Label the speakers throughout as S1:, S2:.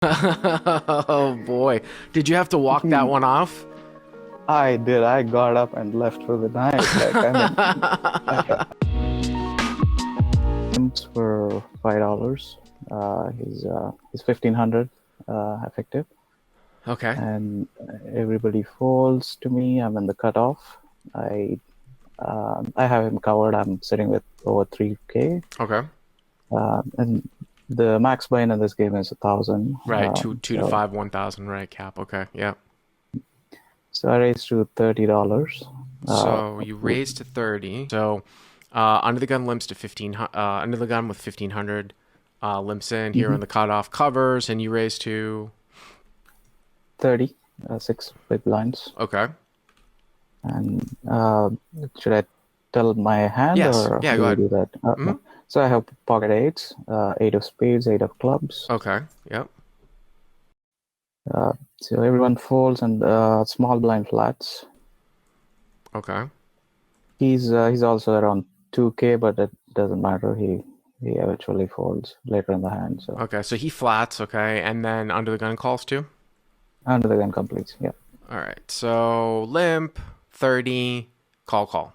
S1: Oh boy. Did you have to walk that
S2: He,
S1: one off?
S2: I did. I got up and left for the night. Limits for $5. He's 1,500 effective,
S1: Okay.
S2: and everybody falls to me. I'm in the cutoff. I have him covered. I'm sitting with over 3K,
S1: Okay.
S2: and the max buy-in in this game is 1,000.
S1: Right. Two to five, 1,000. Right. Cap. Okay. Yeah.
S2: So I raised to $30. Uh,
S1: So you raised to 30. So under the gun limps to 15. Under the gun with 1,500 limps in here on
S2: mhm,
S1: the cutoff covers, and you raise to
S2: 30, six big blinds.
S1: okay.
S2: And should I tell my hand
S1: Yes.
S2: or
S1: Yeah.
S2: do
S1: Go
S2: we
S1: ahead.
S2: do that?
S1: Hmm.
S2: So I have pocket eights, eight of spades, eight of clubs.
S1: Okay. Yep.
S2: So everyone folds and small blind flats.
S1: Okay.
S2: He's also around 2K, but it doesn't matter. He eventually folds later in the hand. So
S1: Okay. So he flats. Okay, and then under the gun calls too.
S2: under the gun completes. Yeah.
S1: All right. So limp 30 call.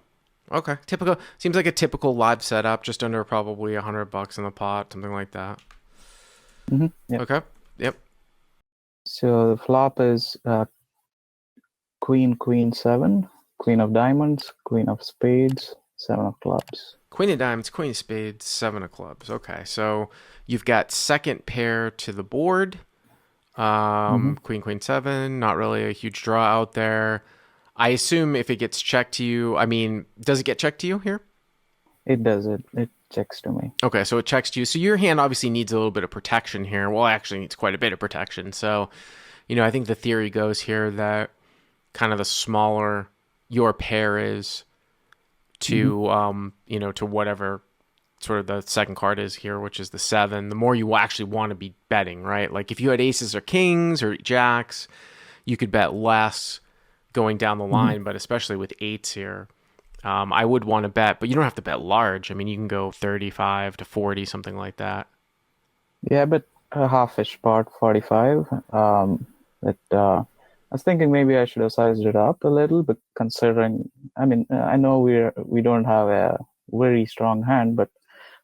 S1: Okay. Typical. Seems like a typical live setup, just under probably $100 in the pot, something like that.
S2: Yeah.
S1: Okay. Yep.
S2: So the flop is queen, seven, queen of diamonds, queen of spades, seven of clubs.
S1: Queen of diamonds, queen of spades, seven of clubs. Okay. So you've got second pair to the board.
S2: hmm
S1: Queen, seven. Not really a huge draw out there. I assume if it gets checked to you, I mean, does it get checked to you here?
S2: It does it. It checks to me.
S1: Okay, so it checks to you. So your hand obviously needs a little bit of protection here. Well, actually needs quite a bit of protection. So, I think the theory goes here that kind of the smaller your pair is
S2: hmm
S1: to, to whatever sort of the second card is here, which is the seven, the more you actually want to be betting, right? Like if you had aces or kings or jacks, you could bet less going down the
S2: hmm
S1: line, but especially with eights here, I would want to bet, but you don't have to bet large. I mean, you can go 35 to 40, something like that.
S2: Yeah, but a half-ish part, 45. I was thinking maybe I should have sized it up a little, but considering, I mean, I know we don't have a very strong hand, but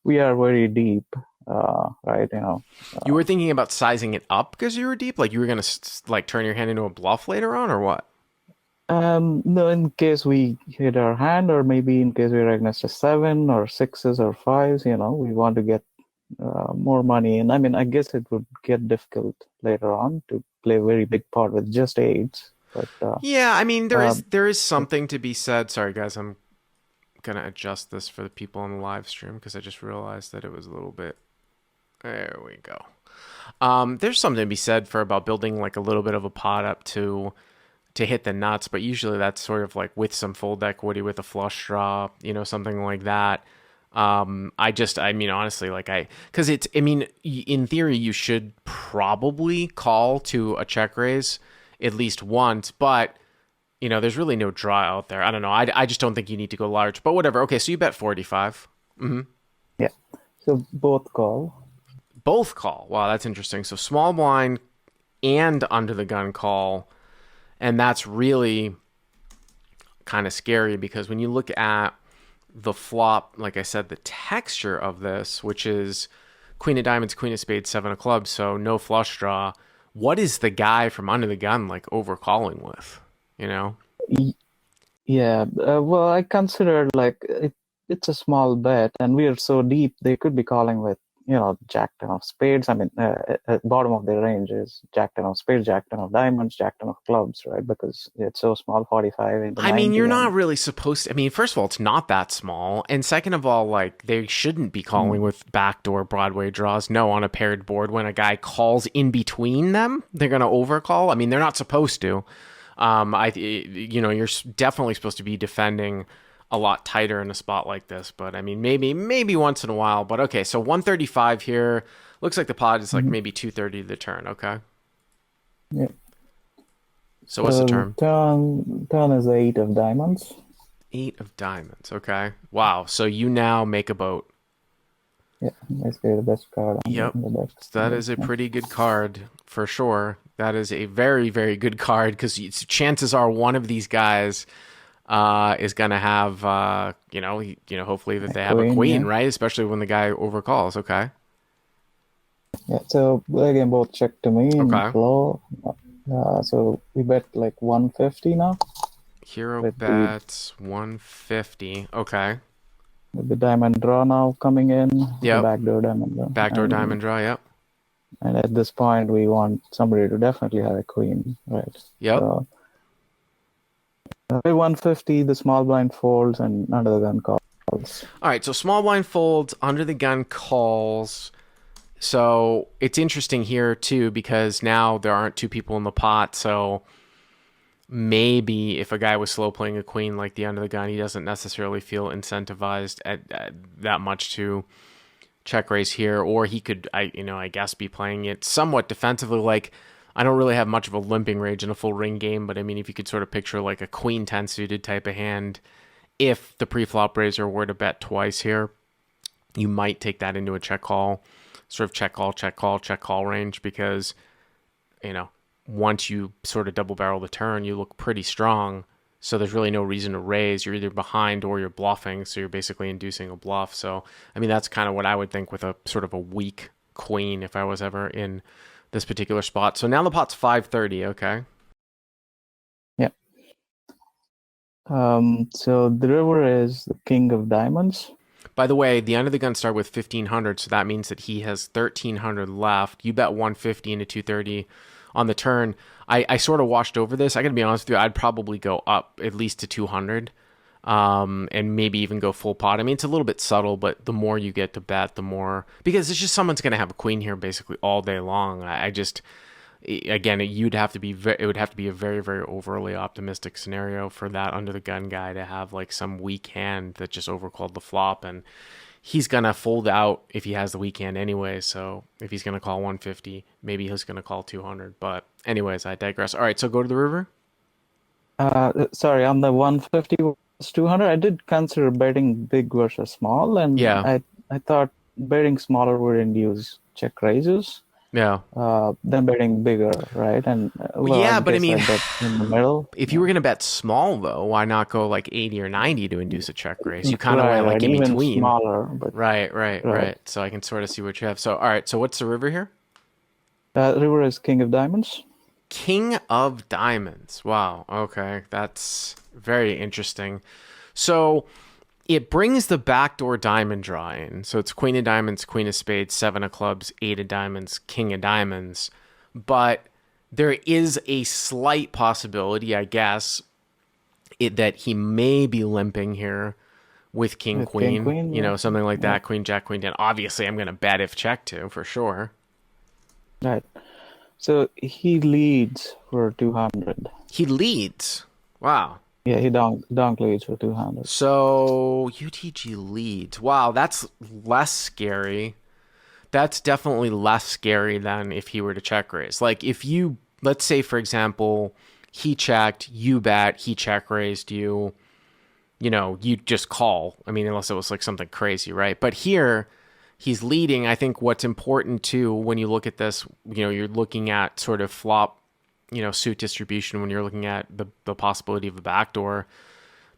S2: we are very deep, right?
S1: You were thinking about sizing it up because you were deep, like you were gonna like turn your hand into a bluff later on, or what?
S2: No, in case we hit our hand, or maybe in case we're against a seven or sixes or fives, we want to get more money. And I mean, I guess it would get difficult later on to play a very big part with just eights. But
S1: Yeah, I mean
S2: uh,
S1: there is something to be said. Sorry guys, I'm gonna adjust this for the people on the live stream because I just realized that it was a little bit. There we go. There's something to be said for about building like a little bit of a pot up to hit the nuts, but usually that's sort of like with some fold equity with a flush draw, something like that. I mean, honestly, because I mean, in theory, you should probably call to a check raise at least once, but there's really no draw out there. I don't know. I just don't think you need to go large, but whatever. Okay, so you bet 45.
S2: yeah, so both call.
S1: Both call. Wow, that's interesting. So small blind and under the gun call. And that's really kind of scary because when you look at the flop, like I said, the texture of this, which is queen of diamonds, queen of spades, seven of clubs, so no flush draw. What is the guy from under the gun like overcalling with? You know?
S2: Y- Yeah, well, I considered like it's a small bet, and we are so deep, they could be calling with, Jack ten of spades. I mean, at bottom of their range is Jack ten of spades, Jack ten of diamonds, Jack ten of clubs, right? Because it's so small, 45 into
S1: I mean, you're
S2: 90,
S1: not
S2: and
S1: really supposed to. I mean, first of all, it's not that small. And second of all, like, they shouldn't be
S2: mm,
S1: calling with backdoor Broadway draws. No, on a paired board, when a guy calls in between them, they're going to overcall. I mean, they're not supposed to. You're definitely supposed to be defending a lot tighter in a spot like this. But I mean, maybe once in a while. But okay, so 135 here. Looks like the pot is like
S2: mhm,
S1: maybe 230 the turn. Okay.
S2: yeah.
S1: So what's the
S2: So
S1: turn?
S2: turn is the eight of diamonds.
S1: Eight of diamonds. Okay. Wow. So you now make a boat.
S2: Yeah, basically the best card
S1: Yep.
S2: on the deck.
S1: That is a
S2: Yeah.
S1: pretty good card for sure. That is a very, very good card because chances are one of these guys is gonna have hopefully that
S2: A
S1: they have a
S2: queen,
S1: queen,
S2: yeah.
S1: right? Especially when the guy overcalls. Okay.
S2: Yeah, so again, both check to me and
S1: Okay.
S2: flow. So we bet like 150 now
S1: Hero
S2: with the
S1: bets 150. Okay.
S2: diamond draw now coming in, the
S1: Yep.
S2: backdoor diamond draw.
S1: Backdoor diamond draw. Yep.
S2: And at this point, we want somebody to definitely have a queen, right?
S1: Yep.
S2: So at 150, the small blind folds and under the gun calls.
S1: All right. So small blind folds, under the gun calls. So it's interesting here too because now there aren't two people in the pot. So maybe if a guy was slow playing a queen like the under the gun, he doesn't necessarily feel incentivized at that much to check raise here, or he could, I guess, be playing it somewhat defensively. Like I don't really have much of a limping range in a full ring game, but I mean, if you could sort of picture like a queen 10 suited type of hand, if the pre-flop raiser were to bet twice here, you might take that into a check call, sort of check call, check call, check call range because, you know, once you sort of double barrel the turn, you look pretty strong. So there's really no reason to raise. You're either behind or you're bluffing. So you're basically inducing a bluff. So, I mean, that's kind of what I would think with a sort of a weak queen if I was ever in this particular spot. So now the pot's 530. Okay.
S2: Yeah. So the river is the king of diamonds.
S1: By the way, the under the gun started with 1500. So that means that he has 1300 left. You bet 150 into 230 on the turn. I sort of washed over this. I gotta be honest with you, I'd probably go up at least to 200, and maybe even go full pot. I mean, it's a little bit subtle, but the more you get to bet, the more, because it's just someone's gonna have a queen here basically all day long. I just, again, it would have to be a very, very overly optimistic scenario for that under the gun guy to have like some weak hand that just overcalled the flop, and he's gonna fold out if he has the weak hand anyway. So if he's gonna call 150, maybe he's gonna call 200. But anyways, I digress. All right, so go to the river.
S2: Sorry, on the 150 was 200. I did consider betting big versus small, and
S1: Yeah,
S2: I thought betting smaller would induce check raises.
S1: yeah,
S2: Then betting bigger, right? And well, I
S1: yeah. But I
S2: guess I
S1: mean,
S2: bet in the middle.
S1: if you were gonna bet small though, why not go like 80 or 90 to induce a check raise? You kind of
S2: Right,
S1: went like
S2: right.
S1: in
S2: Even
S1: between.
S2: smaller, but
S1: Right, right,
S2: right.
S1: right. So I can sort of see what you have. So all right, so what's the river here?
S2: River is king of diamonds.
S1: King of Diamonds. Wow. Okay, that's very interesting. So it brings the backdoor diamond draw in. So it's Queen of Diamonds, Queen of Spades, Seven of Clubs, Eight of Diamonds, King of Diamonds. But there is a slight possibility, I guess, that he may be limping here with King
S2: With king
S1: Queen.
S2: queen,
S1: You know, something like
S2: yeah,
S1: that. Queen Jack, Queen 10. Obviously, I'm going to bet if check to for sure.
S2: right. So he leads for 200.
S1: He leads. Wow.
S2: Yeah, he donk leads for 200.
S1: So UTG leads. Wow, that's less scary. That's definitely less scary than if he were to check raise. Like if you, let's say for example, he checked, you bet, he check raised you, you know, you just call. I mean, unless it was like something crazy, right? But here he's leading. I think what's important too when you look at this, you know, you're looking at sort of flop, you know, suit distribution when you're looking at the possibility of a backdoor.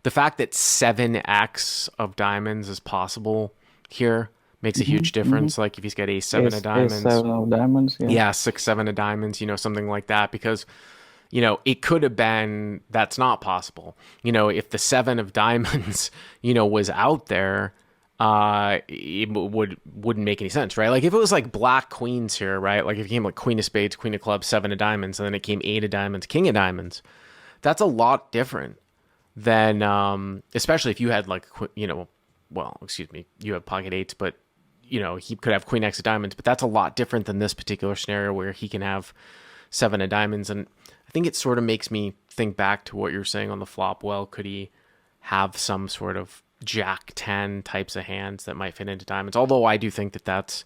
S1: The fact that 7x of diamonds is possible here makes a huge difference. Like if he's got a7 of diamonds,
S2: A7 of diamonds, yeah.
S1: yeah, 6-7 of diamonds, you know, something like that, because you know it could have been that's not possible. You know, if the 7 of diamonds, you know, was out there, it wouldn't make any sense, right? Like if it was like black queens here, right? Like if it came like Queen of Spades, Queen of Clubs, 7 of diamonds, and then it came 8 of diamonds, King of diamonds, that's a lot different than especially if you had like, you know, well, excuse me, you have pocket eights, but you know, he could have Queen X of diamonds, but that's a lot different than this particular scenario where he can have 7 of diamonds. And I think it sort of makes me think back to what you're saying on the flop. Well, could he have some sort of Jack 10 types of hands that might fit into diamonds? Although I do think that that's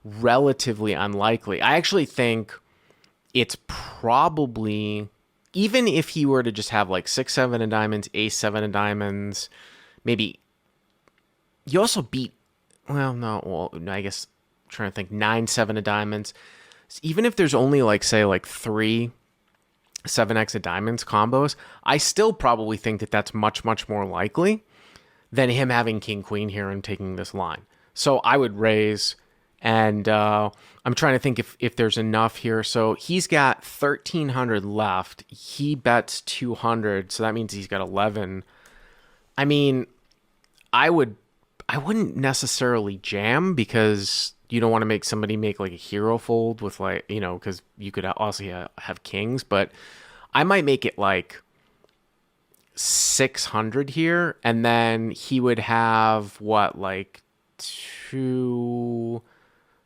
S1: relatively unlikely. I actually think it's probably, even if he were to just have like 6-7 of diamonds, ace-7 of diamonds, maybe you also beat, well, no, well, I guess I'm trying to think 9-7 of diamonds. even if there's only like say like three 7x of diamonds combos, I still probably think that that's much, much more likely than him having king queen here and taking this line. So I would raise, and I'm trying to think if there's enough here. So he's got 1,300 left. He bets 200, so that means he's got 11. I mean, I wouldn't necessarily jam because you don't want to make somebody make like a hero fold with like, because you could also have kings, but I might make it like 600 here, and then he would have what, like two,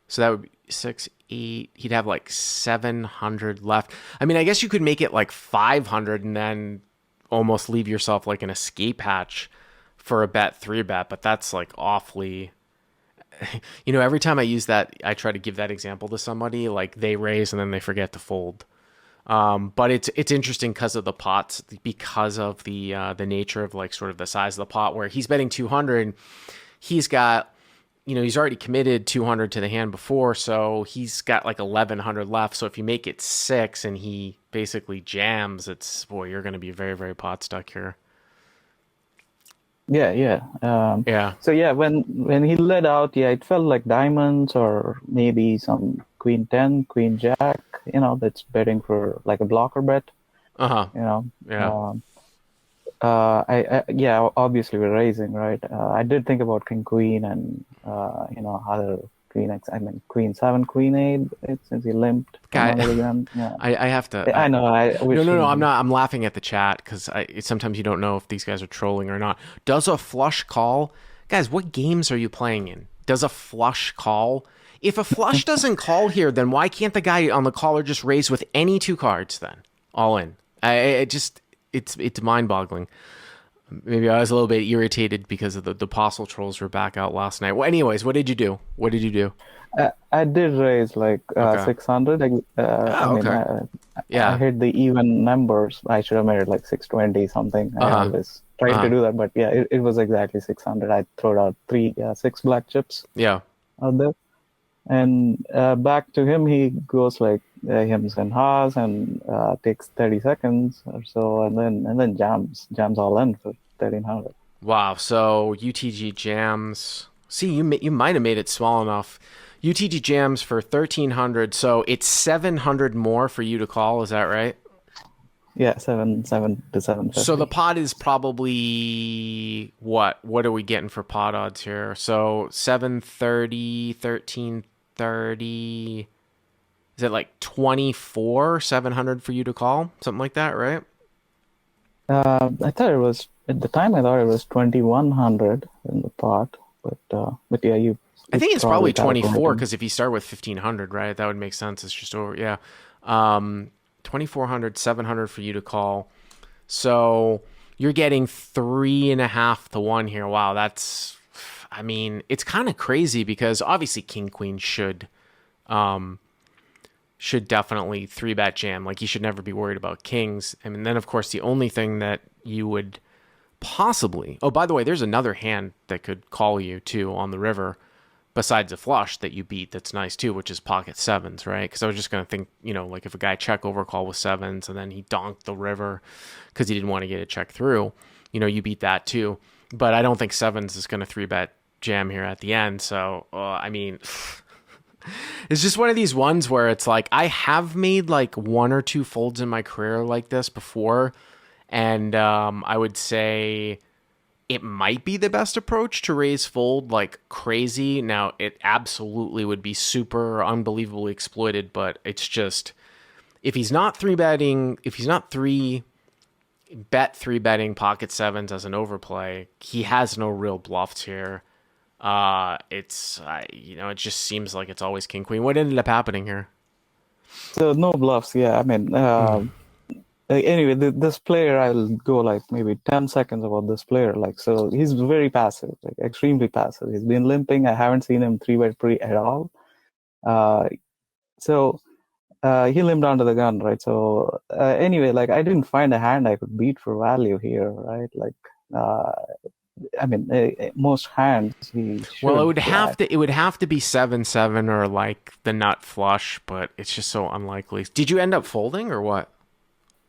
S1: so that would be 6 8, he'd have like 700 left. I mean, I guess you could make it like 500 and then almost leave yourself like an escape hatch for a bet 3-bet, but that's like awfully, every time I use that, I try to give that example to somebody, like they raise and then they forget to fold. But it's interesting because of the pots, because of the nature of like sort of the size of the pot, where he's betting 200, he's got, he's already committed 200 to the hand before, so he's got like 1,100 left. So if you make it 6 and he basically jams, you're going to be very, very pot stuck here.
S2: Yeah, yeah.
S1: Yeah.
S2: So yeah, when he led out, yeah, it felt like diamonds or maybe some queen 10, queen jack, that's betting for like a blocker bet.
S1: Uh-huh.
S2: Yeah. Obviously we're raising, right? I did think about king queen and other queen 7, queen 8, since he limped again. Yeah.
S1: I have to.
S2: I know.
S1: No. I'm not. I'm laughing at the chat because sometimes you don't know if these guys are trolling or not. Does a flush call, guys? What games are you playing in? Does a flush call? If a flush doesn't call here, then why can't the guy on the caller just raise with any 2 cards then? All in. It's mind-boggling. Maybe I was a little bit irritated because of the apostle trolls were back out last night. Well, anyways, what did you do?
S2: I did raise like 600. I hit the even numbers. I should have made it like 620 something. I always tried to do that, but yeah, it was exactly 600. I threw out 6 black chips.
S1: Yeah.
S2: Out there. And back to him, he goes like Hims and Haas and takes 30 seconds or so, and then jams all in for 1,300.
S1: Wow. So UTG jams. See, you might have made it small enough. UTG jams for 1,300. So it's 700 more for you to call. Is that right?
S2: Yeah, 7 to 750.
S1: So the pot is probably what? What are we getting for pot odds here? So 730, 1330. Is it like 700 for you to call? Something like that, right?
S2: I thought it was, at the time, I thought it was 2,100 in the pot. But yeah,
S1: I think it's probably 24 because if you start with 1,500, right, that would make sense. It's just over, yeah. 2,400, 700 for you to call. So you're getting 3.5 to 1 here. Wow, it's kind of crazy because obviously King Queen should definitely 3-bet jam. Like, you should never be worried about kings. And then of course the only thing that you would possibly, oh, by the way, there's another hand that could call you too on the river besides a flush that you beat that's nice too, which is pocket 7s, right? Because I was just going to think, like if a guy check overcall with 7s and then he donked the river because he didn't want to get it checked through, you beat that too. But I don't think 7s is going to 3-bet jam here at the end. So, it's just one of these ones where it's like, I have made like 1 or 2 folds in my career like this before. And I would say it might be the best approach to raise fold like crazy. Now, it absolutely would be super unbelievably exploited, but it's just, if he's not 3-betting pocket 7s as an overplay, he has no real bluffs here. It just seems like it's always king queen. What ended up happening here?
S2: So no bluffs. Yeah, anyway, this player, I'll go like maybe 10 seconds about this player. Like, so he's very passive, like extremely passive. He's been limping. I haven't seen him 3-bet pre at all. So he limped onto the gun, right? So anyway, like I didn't find a hand I could beat for value here, right? Like I mean, most hands he
S1: Well,
S2: should flag.
S1: it would have to be 7-7 or like the nut flush, but it's just so unlikely. Did you end up folding or what?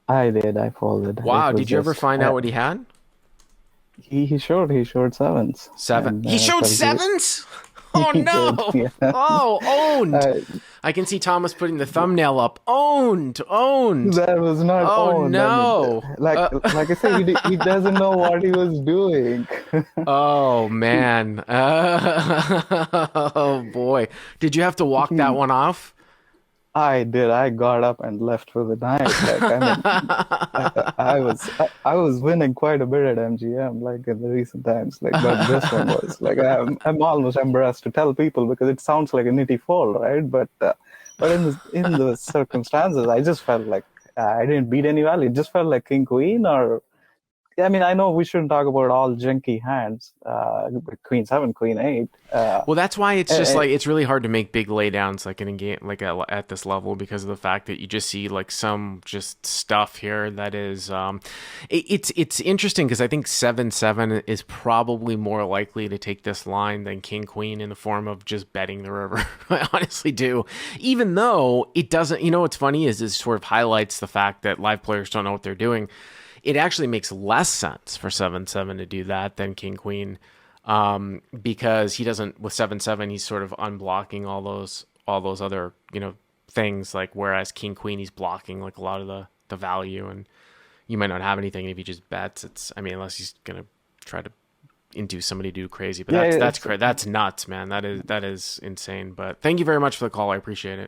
S2: I did. I folded. It
S1: Wow,
S2: was
S1: did you ever
S2: just
S1: find out what he had?
S2: he showed sevens,
S1: Seven.
S2: and
S1: He showed
S2: so
S1: sevens? Oh
S2: he did.
S1: no!
S2: Yeah.
S1: Oh, owned.
S2: Uh,
S1: I can see Thomas putting the thumbnail up. Owned, owned.
S2: that was not
S1: Oh
S2: owned. I mean,
S1: no.
S2: like I say, he doesn't know what he was doing.
S1: Oh man. Oh boy. Did you have to walk that
S2: He,
S1: one off?
S2: I did. I got up and left for the night. Like I mean, I was winning quite a bit at MGM, like in the recent times. Like, but this one was like I'm almost embarrassed to tell people because it sounds like a nitty fold, right? But in the circumstances, I just felt like I didn't beat any value. It just felt like King Queen or yeah, I mean, I know we shouldn't talk about all junky hands, Queen 7, Queen 8.
S1: Well, that's why it's just
S2: Uh,
S1: like it's really hard to make big laydowns like in a game like at this level because of the fact that you just see like some just stuff here that is it's interesting because I think 7-7 is probably more likely to take this line than King Queen in the form of just betting the river. I honestly do, even though it doesn't. You know what's funny is it sort of highlights the fact that live players don't know what they're doing. It actually makes less sense for 7-7 to do that than King Queen, because he doesn't with 7-7 he's sort of unblocking all those other things, like whereas King Queen he's blocking like a lot of the value, and you might not have anything if he just bets. It's I mean unless he's gonna try to induce somebody to do crazy, but
S2: yeah,
S1: that's nuts, man. That is insane. But thank you very much for the call. I appreciate it.